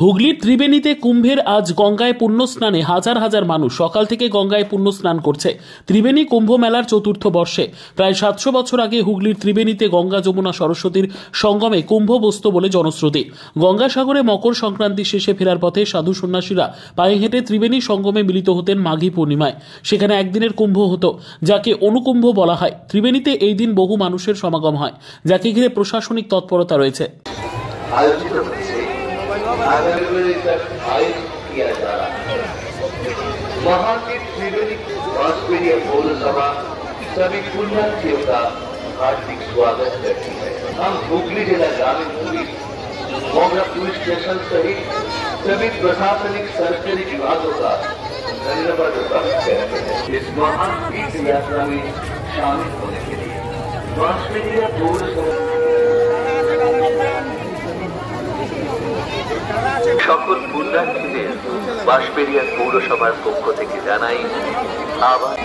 হুগলির ত্রিবেণীতে কুম্ভের আজ গঙ্গায় পুণ্য স্নানে হাজার হাজার মানুষ সকাল থেকে গঙ্গায় পুণ্য স্নান করছে। ত্রিবেণী কুম্ভ মেলার চতুর্থ বর্ষে প্রায় 700 বছর আগে হুগলির ত্রিবেণীতে গঙ্গা যমুনা সরস্বতীর সঙ্গমে কুম্ভ বসত বলে জনশ্রুতি। গঙ্গাসাগরে মকর সংক্রান্তি শেষে ফেরার পথে সাধু সন্ন্যাসীরা পায়ে হেঁটে ত্রিবেণী সঙ্গমে মিলিত হতেন মাঘী পূর্ণিমায়। সেখানে একদিনের কুম্ভ হতো, যাকে অনুকুম্ভ বলা হয়। ত্রিবেণীতে এই দিন বহু মানুষের সমাগম হয়, যাকে ঘিরে প্রশাসনিক তৎপরতা রয়েছে। किया जा रहा है। वहाँ की त्रिवेणी ऑस्ट्रेलिया पौरसभा सभी पुण्यार्थियों का हार्दिक स्वागत करती है। हम हुगली जिला ग्रामीण पुलिस, मोगरा पुलिस स्टेशन सहित सभी प्रशासनिक सरकारी विभागों का धन्यवाद व्यक्त करते हैं इस महान तीर्थ यात्रा में शामिल होने के लिए। ऑस्ट्रेलिया पौरसभा সকল পুণ্যার্থীদের বাঁশবেড়িয়া পৌরসভার পক্ষ থেকে জানাই আবার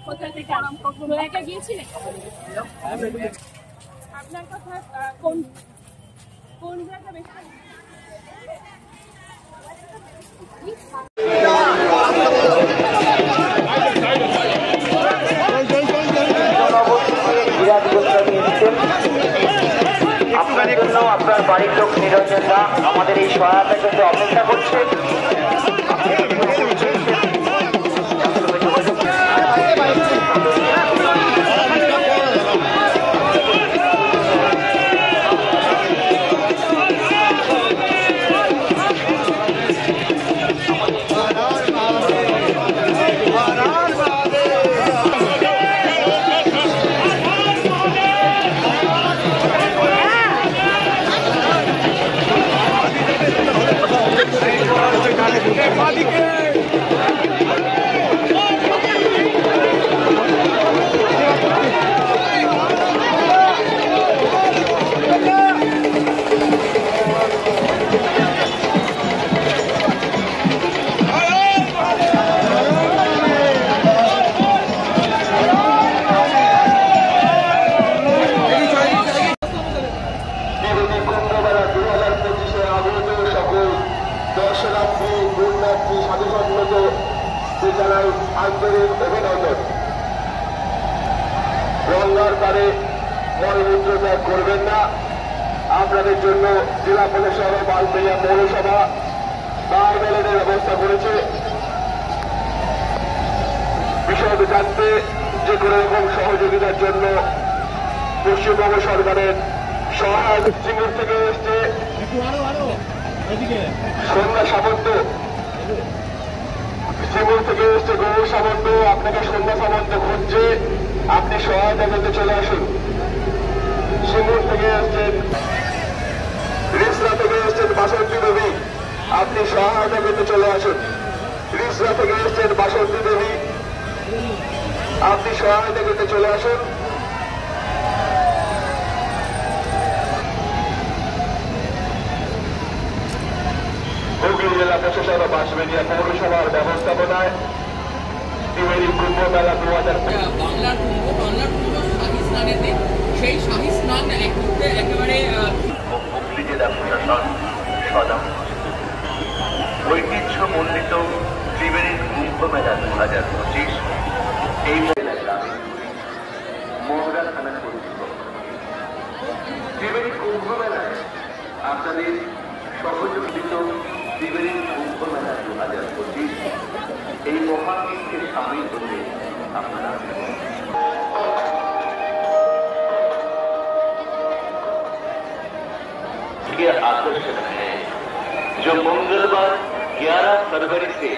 কোথা থেকে কখনো একা গিয়েছিলেন? আপনার কথা কোন কোন জায়গা বেশি আপনার জন্য আপনার বাড়ির লোক নিরঞ্জন দা আমাদের এই সহায়তা করতে অপেক্ষা করছে। জানাই আন্তরিক অভিনন্দন। গঙ্গার পারে মলমূত্র ত্যাগ করবেন না। আপনাদের জন্য জেলা প্রশাসন বাঁশবেড়িয়া পৌরসভা বারবেলের ব্যবস্থা করেছে। বিষয় জানতে যে কোনো রকম সহযোগিতার জন্য পশ্চিমবঙ্গ সরকারের সহায়ক সিঙ্গুর থেকে এসছে সন্ধ্যা সামন্ত, সিঙ্গুর থেকে এসছে গৌর সামন্ত। আপনাকে সন্ধ্যা সামন্ত খুঁজছে, আপনি সহায়তা করতে চলে আসুন। সিঙ্গুর থেকে এসছেন, রিসরা থেকে এসছেন বাসন্তী দেবী, আপনি সহায়তা করতে চলে আসুন। রিসরা থেকে এসছেন বাসন্তী দেবী, আপনি সহায়তা করতে চলে আসুন। হুগলি জেলা প্রশাসন ও বাঁশবেড়িয়া পৌরসভার ব্যবস্থাপনায় ত্রিবেণী কুম্ভ মেলা 2000 বাংলার কুম্ভ শাহী স্নানেতে সেই শাহী স্নান একেবারে হুগলি জেলা প্রশাসন সদা ঐতিহ্যমণ্ডিত ত্রিবেণীর কুম্ভ মেলা 2025 এই মেলা গ্রামীণ মোহরা থানা কর্তৃপক্ষ ত্রিবেণী কুম্ভ মেলায় আপনাদের সহযোগিত ত্রিবেণী কুম্ভ মেলা 2025 এই মহাতীর্থে সামিল হতে আপনারা आकर्षण है जो मंगलवार 11 फरवरी से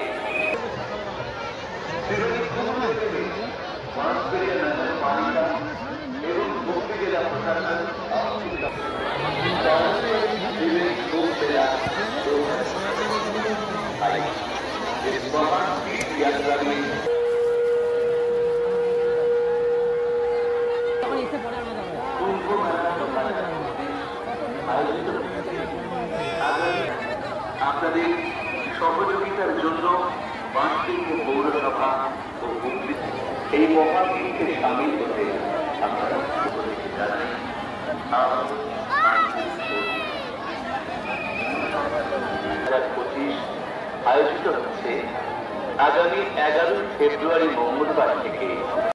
আয়োজিত হচ্ছে। আগামী আপনাদের সহযোগিতার জন্য বাঁশবেড়িয়া পৌরসভা ও হুগলি এই মহামিলকে সামিল হতে আপনারা উপস্থিত জানাই। 2025 আয়োজিত হচ্ছে আগামী 11 ফেব্রুয়ারি মঙ্গলবার থেকে